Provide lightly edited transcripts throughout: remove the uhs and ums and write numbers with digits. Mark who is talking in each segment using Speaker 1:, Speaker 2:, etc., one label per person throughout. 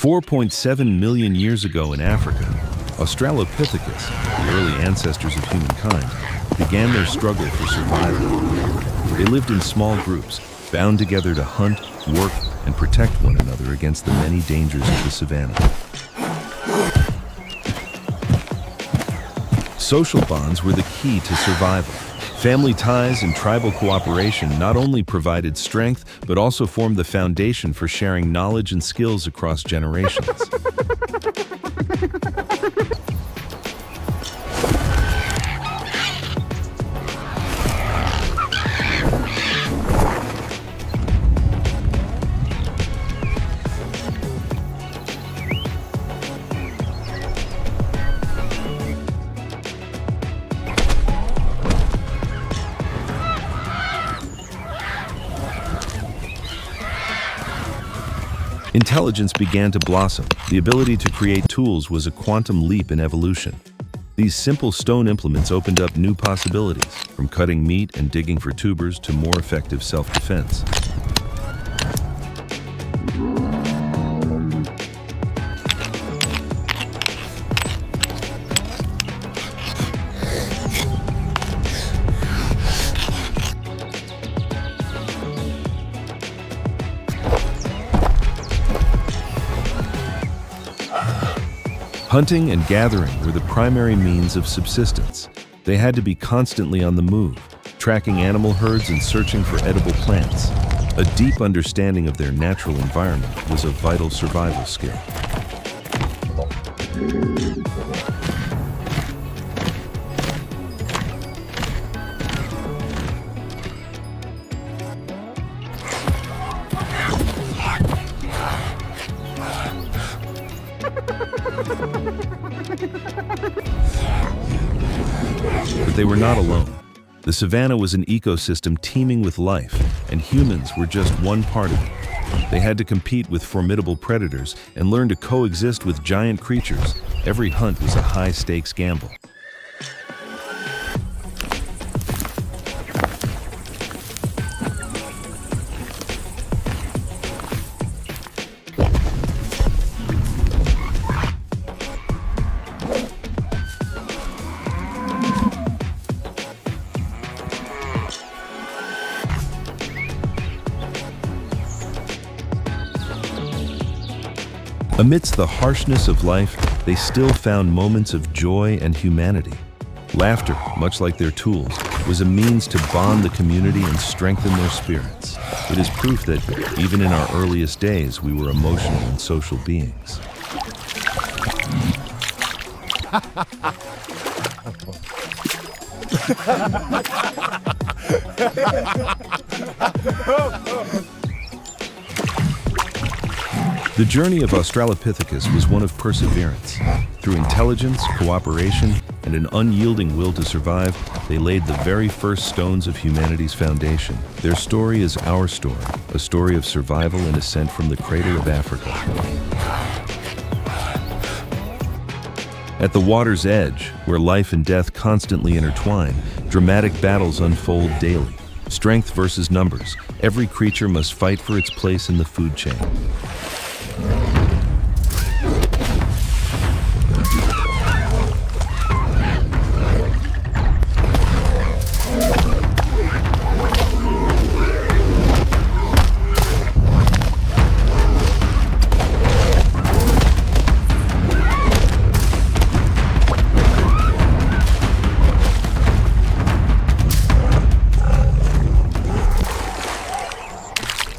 Speaker 1: 4.7 million years ago in Africa, Australopithecus, the early ancestors of humankind, began their struggle for survival. They lived in small groups, bound together to hunt, work, and protect one another against the many dangers of the savanna. Social bonds were the key to survival. Family ties and tribal cooperation not only provided strength, but also formed the foundation for sharing knowledge and skills across generations. Intelligence began to blossom. The ability to create tools was a quantum leap in evolution. These simple stone implements opened up new possibilities, from cutting meat and digging for tubers to more effective self-defense. Hunting and gathering were the primary means of subsistence. They had to be constantly on the move, tracking animal herds and searching for edible plants. A deep understanding of their natural environment was a vital survival skill. But they were not alone. The savanna was an ecosystem teeming with life, and humans were just one part of it. They had to compete with formidable predators and learn to coexist with giant creatures. Every hunt was a high-stakes gamble. Amidst the harshness of life, they still found moments of joy and humanity. Laughter, much like their tools, was a means to bond the community and strengthen their spirits. It is proof that, even in our earliest days, we were emotional and social beings. The journey of Australopithecus was one of perseverance. Through intelligence, cooperation, and an unyielding will to survive, they laid the very first stones of humanity's foundation. Their story is our story, a story of survival and ascent from the crater of Africa. At the water's edge, where life and death constantly intertwine, dramatic battles unfold daily. Strength versus numbers. Every creature must fight for its place in the food chain.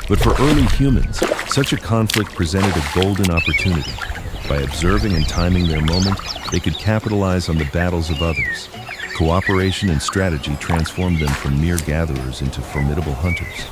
Speaker 1: But for early humans, such a conflict presented a golden opportunity. By observing and timing their moment, they could capitalize on the battles of others. Cooperation and strategy transformed them from mere gatherers into formidable hunters.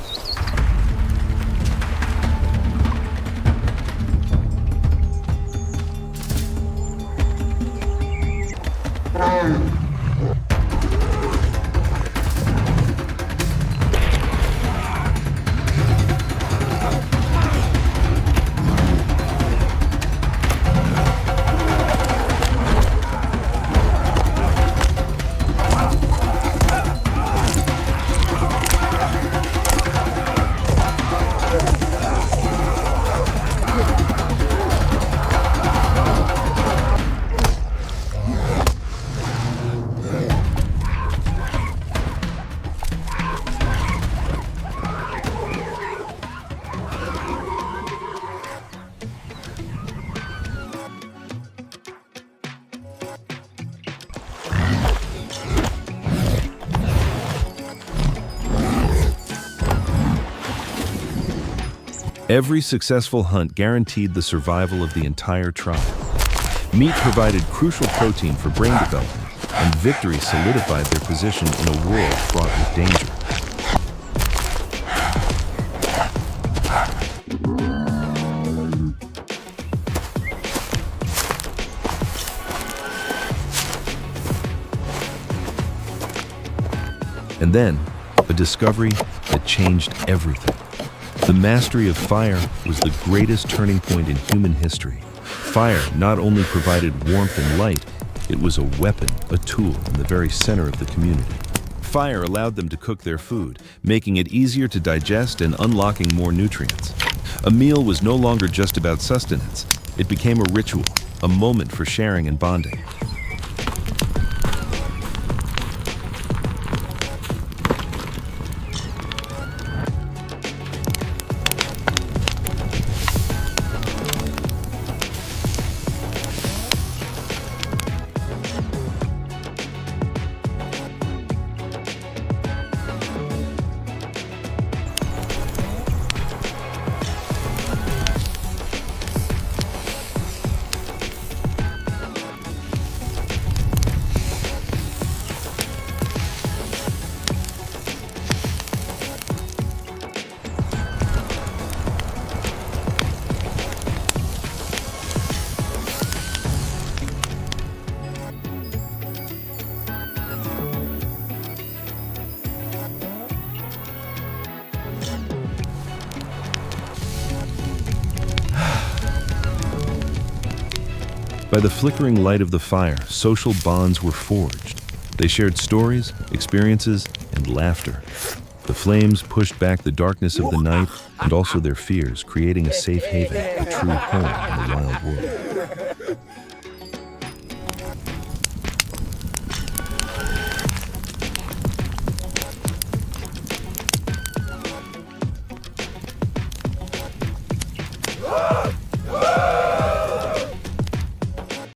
Speaker 1: Every successful hunt guaranteed the survival of the entire tribe. Meat provided crucial protein for brain development, and victory solidified their position in a world fraught with danger. And then, a discovery that changed everything. The mastery of fire was the greatest turning point in human history. Fire not only provided warmth and light, it was a weapon, a tool in the very center of the community. Fire allowed them to cook their food, making it easier to digest and unlocking more nutrients. A meal was no longer just about sustenance. It became a ritual, a moment for sharing and bonding. By the flickering light of the fire, social bonds were forged. They shared stories, experiences, and laughter. The flames pushed back the darkness of the night and also their fears, creating a safe haven, a true home in the wild world.